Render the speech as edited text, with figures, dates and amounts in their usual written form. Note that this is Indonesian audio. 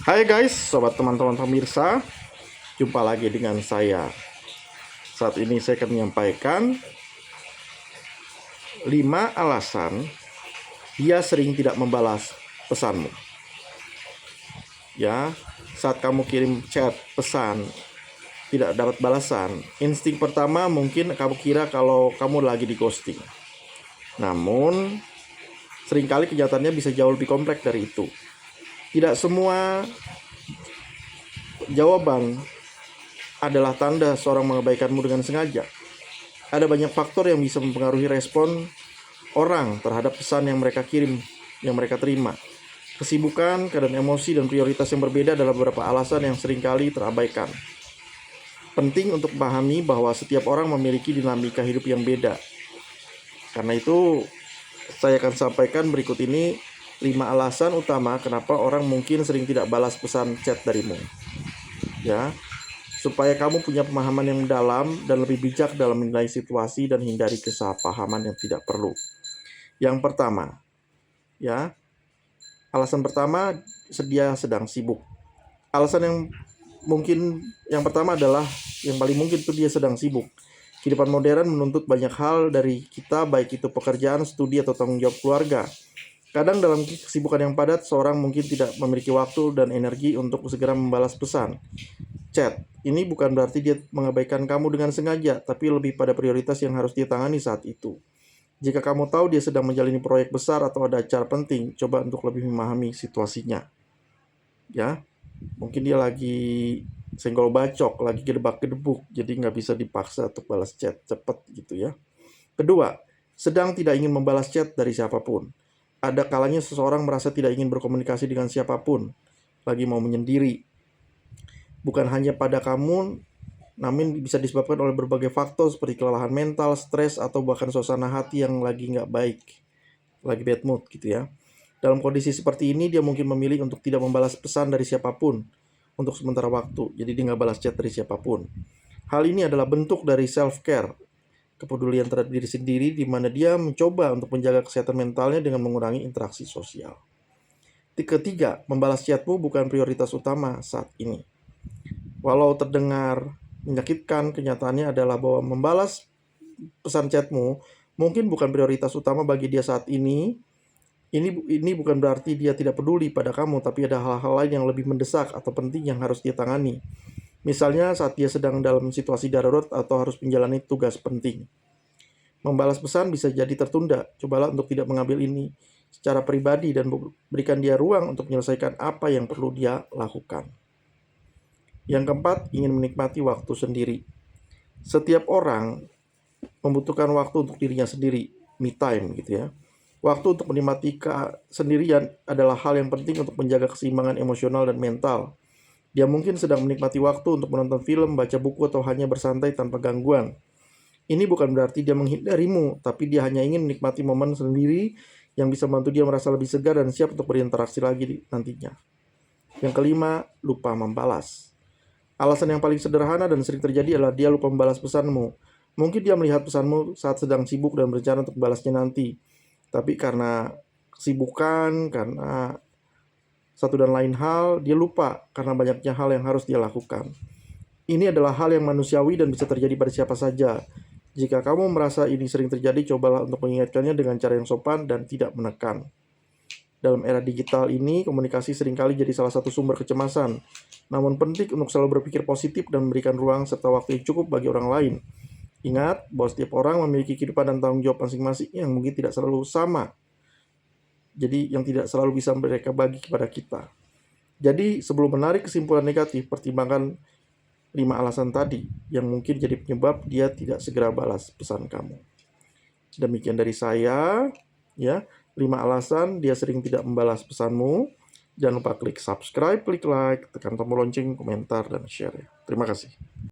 Hai guys, sobat teman-teman pemirsa, jumpa lagi dengan saya. Saat ini saya akan menyampaikan 5 alasan dia sering tidak membalas pesanmu. Ya, saat kamu kirim chat, pesan, tidak dapat balasan, insting pertama mungkin kamu kira kalau kamu lagi di ghosting. Namun, seringkali kenyataannya bisa jauh lebih kompleks dari itu. Tidak semua jawaban adalah tanda seorang mengabaikanmu dengan sengaja. Ada banyak faktor yang bisa mempengaruhi respon orang terhadap pesan yang mereka kirim, yang mereka terima. Kesibukan, keadaan emosi, dan prioritas yang berbeda adalah beberapa alasan yang seringkali terabaikan. Penting untuk memahami bahwa setiap orang memiliki dinamika hidup yang beda. Karena itu, saya akan sampaikan berikut ini 5 alasan utama kenapa orang mungkin sering tidak balas pesan chat darimu. Ya, supaya kamu punya pemahaman yang dalam dan lebih bijak dalam menilai situasi dan hindari kesalahpahaman yang tidak perlu. Yang pertama, ya, alasan pertama, dia sedang sibuk. Alasan yang pertama adalah yang paling mungkin itu dia sedang sibuk. Kehidupan modern menuntut banyak hal dari kita, baik itu pekerjaan, studi, atau tanggung jawab keluarga. Kadang dalam kesibukan yang padat, seorang mungkin tidak memiliki waktu dan energi untuk segera membalas pesan chat. Ini bukan berarti dia mengabaikan kamu dengan sengaja, tapi lebih pada prioritas yang harus dia tangani saat itu. Jika kamu tahu dia sedang menjalani proyek besar atau ada acara penting, coba untuk lebih memahami situasinya. Ya, mungkin dia lagi senggol bacok, lagi gedebak-gedebuk, jadi nggak bisa dipaksa untuk balas chat cepat gitu ya. Kedua, sedang tidak ingin membalas chat dari siapapun. Ada kalanya seseorang merasa tidak ingin berkomunikasi dengan siapapun, lagi mau menyendiri. Bukan hanya pada kamu, namun bisa disebabkan oleh berbagai faktor seperti kelelahan mental, stres, atau bahkan suasana hati yang lagi nggak baik, lagi bad mood gitu ya. Dalam kondisi seperti ini, dia mungkin memilih untuk tidak membalas pesan dari siapapun untuk sementara waktu, jadi dia nggak balas chat dari siapapun. Hal ini adalah bentuk dari self-care, kepedulian terhadap diri sendiri, di mana dia mencoba untuk menjaga kesehatan mentalnya dengan mengurangi interaksi sosial. Ketiga, membalas chatmu bukan prioritas utama saat ini. Walau terdengar menyakitkan, kenyataannya adalah bahwa membalas pesan chatmu mungkin bukan prioritas utama bagi dia saat ini. Ini bukan berarti dia tidak peduli pada kamu, tapi ada hal-hal lain yang lebih mendesak atau penting yang harus dia tangani. Misalnya saat dia sedang dalam situasi darurat atau harus menjalani tugas penting. Membalas pesan bisa jadi tertunda. Cobalah untuk tidak mengambil ini secara pribadi dan berikan dia ruang untuk menyelesaikan apa yang perlu dia lakukan. Yang keempat, ingin menikmati waktu sendiri. Setiap orang membutuhkan waktu untuk dirinya sendiri, me time gitu ya. Waktu untuk menikmati kesendirian adalah hal yang penting untuk menjaga keseimbangan emosional dan mental. Dia mungkin sedang menikmati waktu untuk menonton film, baca buku, atau hanya bersantai tanpa gangguan. Ini bukan berarti dia menghindarimu, tapi dia hanya ingin menikmati momen sendiri yang bisa membantu dia merasa lebih segar dan siap untuk berinteraksi lagi nantinya. Yang kelima, lupa membalas. Alasan yang paling sederhana dan sering terjadi adalah dia lupa membalas pesanmu. Mungkin dia melihat pesanmu saat sedang sibuk dan berencana untuk membalasnya nanti. Tapi karena kesibukan, karena satu dan lain hal, dia lupa karena banyaknya hal yang harus dia lakukan. Ini adalah hal yang manusiawi dan bisa terjadi pada siapa saja. Jika kamu merasa ini sering terjadi, cobalah untuk mengingatkannya dengan cara yang sopan dan tidak menekan. Dalam era digital ini, komunikasi seringkali jadi salah satu sumber kecemasan. Namun penting untuk selalu berpikir positif dan memberikan ruang serta waktu yang cukup bagi orang lain. Ingat bahwa setiap orang memiliki kehidupan dan tanggung jawab masing-masing yang mungkin tidak selalu sama. Jadi yang tidak selalu bisa mereka bagi kepada kita. Jadi sebelum menarik kesimpulan negatif, pertimbangkan 5 alasan tadi yang mungkin jadi penyebab dia tidak segera balas pesan kamu. Demikian dari saya, ya. 5 alasan dia sering tidak membalas pesanmu. Jangan lupa klik subscribe, klik like, tekan tombol lonceng, komentar, dan share. Terima kasih.